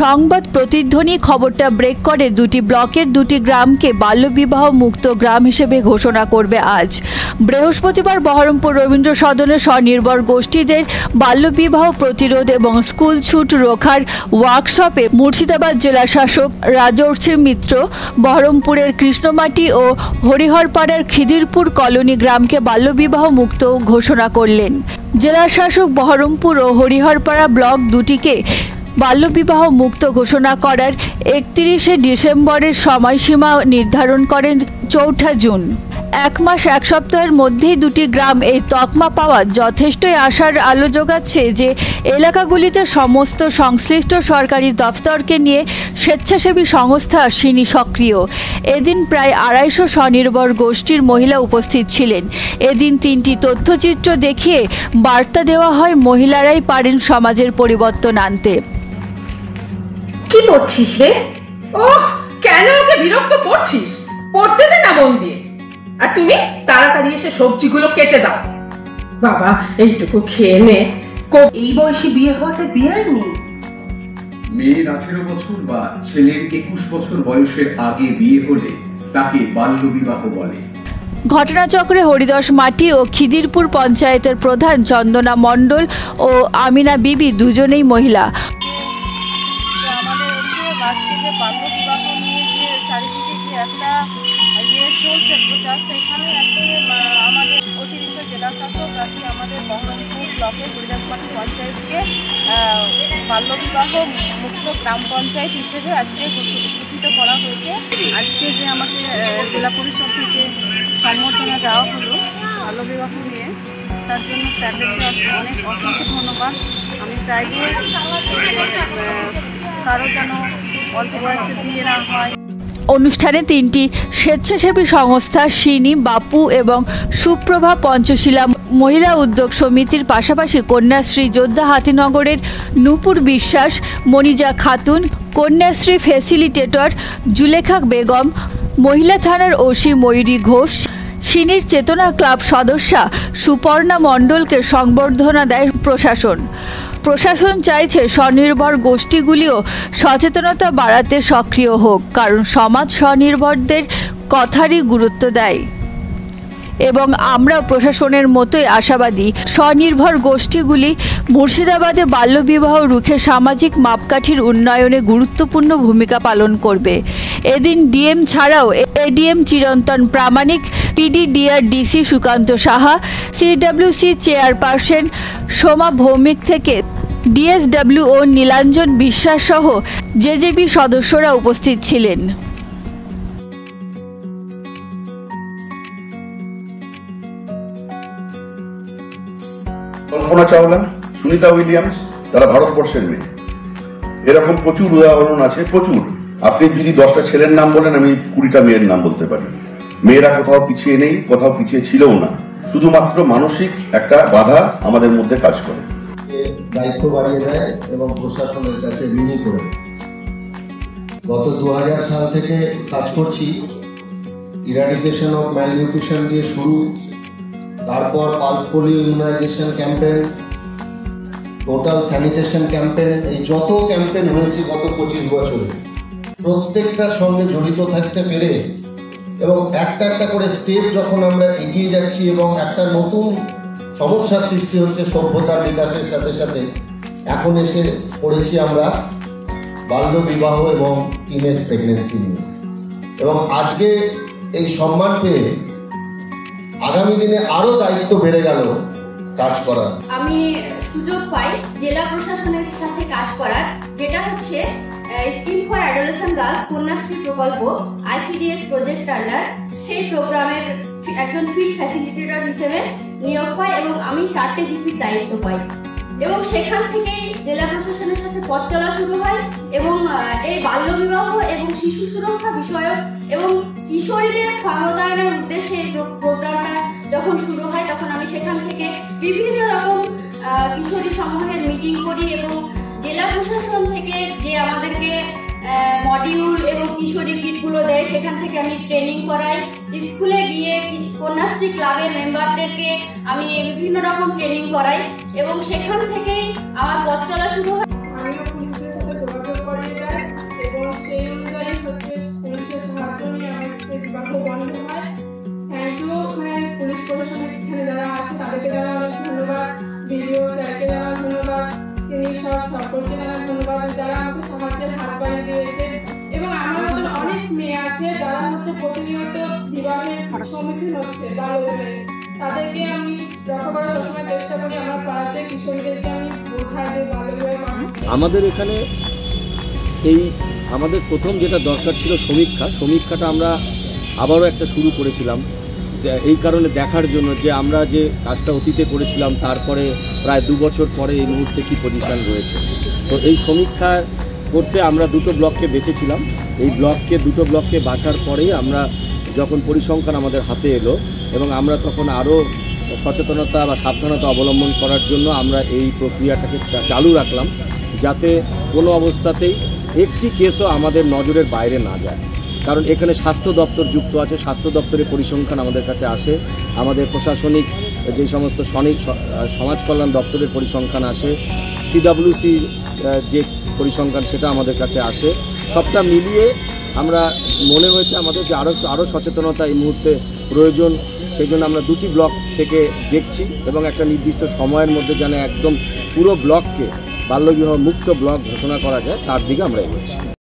সংবাদ প্রতিধ্বনি খবরটা ব্রেক করে দুটি ব্লকের দুটি গ্রামকে বাল্যবিবাহ মুক্ত গ্রাম হিসেবে ঘোষণা করবে আজ। বৃহস্পতিবার বহরমপুর রবীন্দ্র সদনে স্বনির্ভর গোষ্ঠীদের বাল্যবিবাহ প্রতিরোধ এবং স্কুল ছুট রোখার ওয়ার্কশপে মুর্শিদাবাদ জেলা শাসক রাজর্ষি মিত্র বহরমপুরের কৃষ্ণমাটি ও হরিহরপাড়ার খিদিরপুর কলোনি গ্রামকে বাল্যবিবাহ মুক্ত ঘোষণা করলেন। জেলা শাসক বহরমপুর ও হরিহরপাড়া ব্লক দুটিকে বাল্যবিবাহ মুক্ত ঘোষণা করার 31শে ডিসেম্বরের সময়সীমা নির্ধারণ করেন 4 জুন। 1 মাস 1 সপ্তাহের মধ্যেই দুটি গ্রাম এই তকমা পাওয়া যথেষ্টই আশার আলো যোগাচ্ছে যে এলাকাগুলিতে সমস্ত সংশ্লিষ্ট সরকারি দফতরকে নিয়ে স্বেচ্ছাসেবী সংস্থা সিনি সক্রিয়। এদিন প্রায় 250 স্বনির্ভর গোষ্ঠীর মহিলা উপস্থিত ছিলেন। এদিন 3টি তথ্যচিত্র দেখিয়ে বার্তা দেওয়া হয় মহিলারাই পারেন সমাজের পরিবর্তন আনতে। কি পড়ছিস রে? ওহ, কেন ওকে বিরক্ত করছিস? পড়তে দে না মন দিয়ে। আর তুমি তাড়াতাড়ি এসে সবজিগুলো কেটে দাও। বাবা, এইটুকু খেয়ে নে। এই বয়সে বিয়ে হওয়াটা বিয়ার নেই। মেয়ের 18 বছর বা ছেলের 21 বছর বয়সের আগে বিয়ে হলে তাকে বাল্যবিবাহ বলে। ঘটনাচক্রে হরিদাস মাটি ও খিদিরপুর পঞ্চায়েতের প্রধান চন্দনা মণ্ডল ও আমিনা বিবি দুজনেই মহিলা। বাল্যবিবাহ নিয়ে যে চারিদিকে যে একটা চলছে প্রচার, সেখানে আমাদের অতিরিক্ত জেলা শাসক আজকে আমাদের বহরমপুর ব্লকের হরিদাসমাটি পঞ্চায়েতকে বাল্যবিবাহ মুক্ত গ্রাম পঞ্চায়েত হিসেবে আজকে ঘোষিত করা হয়েছে। আজকে যে আমাকে জেলা পরিষদ থেকে সম্বর্ধনা দেওয়া হলো বাল্যবিবাহ নিয়ে, তার জন্য স্যারদেরকে অনেক অসংখ্য ধন্যবাদ। আমি চাইব কারো যেন অল্প বয়সে বিয়ে না হয়। অনুষ্ঠানে 3টি স্বেচ্ছাসেবী সংস্থা সিনি, বাপু এবং সুপ্রভা পঞ্চশীলা মহিলা উদ্যোগ সমিতির পাশাপাশি কন্যাশ্রী যোদ্ধা হাতিনগরের নূপুর বিশ্বাস, মনিজা খাতুন, কন্যাশ্রী ফ্যাসিলিটেটর জুলেখা বেগম, মহিলা থানার ওসি ময়ূরী ঘোষ, সিনির চেতনা ক্লাব সদস্যা সুপর্ণা মণ্ডলকে সংবর্ধনা দেয় প্রশাসন। প্রশাসন চাইছে স্বনির্ভর গোষ্ঠীগুলিও সচেতনতা বাড়াতে সক্রিয় হোক, কারণ সমাজ স্বনির্ভরদের কথারই গুরুত্ব দেয় এবং আমরা প্রশাসনের মতোই আশাবাদী স্বনির্ভর গোষ্ঠীগুলি মুর্শিদাবাদে বাল্যবিবাহ রুখে সামাজিক মাপকাঠির উন্নয়নে গুরুত্বপূর্ণ ভূমিকা পালন করবে। এদিন ডিএম ছাড়াও ADM Chirantan Pramanik, PDDR DC Sukanta Saha, CWC chairperson Soma Bhowmik থেকে ডিএসডব্লিউও নীলাঞ্জন বিশ্বাস সহ জেজেবি সদস্যরা উপস্থিত ছিলেন। কল্পনা চাওলা, সুনিতা উইলিয়ামস, তারা ভারতবর্ষের মেয়ে। এরকম প্রচুর উদাহরণ আছে, প্রচুর। আপনি যদি 10টা ছেলের নাম বলেন, আমি 20টা মেয়ের নাম বলতে পারি। মেয়েরা কোথাও পিছিয়ে নেই, কোথাও পিছিয়ে ছিলও না, শুধুমাত্র মানসিক একটা বাধা আমাদের মধ্যে কাজ করে। দায়িত্ব বাড়িয়ে দেয় এবং প্রশাসনের কাছে ঋণী করে দেয়। গত 2000 সাল থেকে কাজ করছি। ইরাডিকেশন অফ ম্যালনিউট্রিশন দিয়ে শুরু, তারপর pulse polio immunisation campaign, total sanitation campaign, এই যত ক্যাম্পেইন হয়েছে গত 25 বছরে, প্রত্যেকটার সঙ্গে জড়িত থাকতে পেরে এবং একটা একটা করে স্টেপ যখন আমরা এগিয়ে যাচ্ছি এবং একটা নতুন সমস্যার সৃষ্টি হচ্ছে সভ্যতার বিকাশের সাথে সাথে, এখন এসে পড়েছি আমরা বাল্যবিবাহ এবং টিনেজ প্রেগনেন্সি নিয়ে। এবং আজকে এই সম্মান পেয়ে আগামী দিনে আরো দায়িত্ব বেড়ে গেল কাজ করার। আমি সুযোগ পাই জেলা প্রশাসনের সাথে কাজ করার, যেটা হচ্ছে scheme for adolescent girls Kanyashree প্রকল্প ICDS প্রজেক্ট আন্ডার। সেই প্রোগ্রামের একজন ফিল্ড ফ্যাসিলিটেটর হিসেবে নিয়োগ পাই এবং আমি 4টে জিপির দায়িত্ব পাই এবং সেখান থেকেই জেলা প্রশাসনের সাথে পথ চলা শুরু হয় এবং এই বাল্যবিবাহ এবং শিশু সুরক্ষা বিষয়ক এবং কিশোরীদের ক্ষমতায়নের উদ্দেশ্যে এই প্রোগ্রামটা যখন শুরু হয়, তখন আমি সেখান থেকে বিভিন্ন রকম কিশোরী সমূহের মিটিং করি এবং জেলা প্রশাসন থেকে যে আমাদেরকে মডিউল এবং কিশোরী কিটগুলো দেয়, সেখান থেকে আমি ট্রেনিং করাই। স্কুলে গিয়ে কন্যাশ্রী ক্লাবের মেম্বারদেরকে আমি বিভিন্ন রকম ট্রেনিং করাই এবং সেখান থেকেই আমার পথ চলা শুরু হয়। আমি পুলিশের সাথে যোগাযোগ করি সম্মুখীন হচ্ছে বাল্যবিবাহে, তাদেরকে আমি রক্ষা করার সবসময় চেষ্টা করি। আমার পাড়াতে কিশোরীদেরকে আমি বোঝাই যে বাল্যবিবাহের মানে। আমাদের এখানে আমাদের প্রথম যেটা দরকার ছিল সমীক্ষাটা আমরা আবারও একটা শুরু করেছিলাম এই কারণে দেখার জন্য যে আমরা যে কাজটা অতীতে করেছিলাম তারপরে প্রায় 2 বছর পরে এই মুহূর্তে কী পজিশন রয়েছে। তো এই সমীক্ষা করতে আমরা 2টো ব্লককে বেছেছিলাম। এই দুটো ব্লককে বাছার পরেই আমরা যখন পরিসংখ্যান আমাদের হাতে এলো এবং আমরা তখন আরও সচেতনতা বা সাবধানতা অবলম্বন করার জন্য আমরা এই প্রক্রিয়াটাকে চালু রাখলাম, যাতে কোনো অবস্থাতেই একটি কেসও আমাদের নজরের বাইরে না যায়। কারণ এখানে স্বাস্থ্য দপ্তর যুক্ত আছে, স্বাস্থ্য দপ্তরের পরিসংখ্যান আমাদের কাছে আসে, আমাদের প্রশাসনিক যে সমস্ত সমাজ কল্যাণ দপ্তরের পরিসংখ্যান আসে, সিডব্লিউসি যে পরিসংখ্যান সেটা আমাদের কাছে আসে। সবটা মিলিয়ে আমরা মনে হয়েছে আমাদের যে আরও সচেতনতা এই মুহূর্তে প্রয়োজন। সেই জন্য আমরা 2টি ব্লক থেকে দেখছি এবং একটা নির্দিষ্ট সময়ের মধ্যে যেন একদম পুরো ব্লককে বাল্যবিবাহ মুক্ত ব্লক ঘোষণা করা যায় তার দিকে আমরা এগোচ্ছি।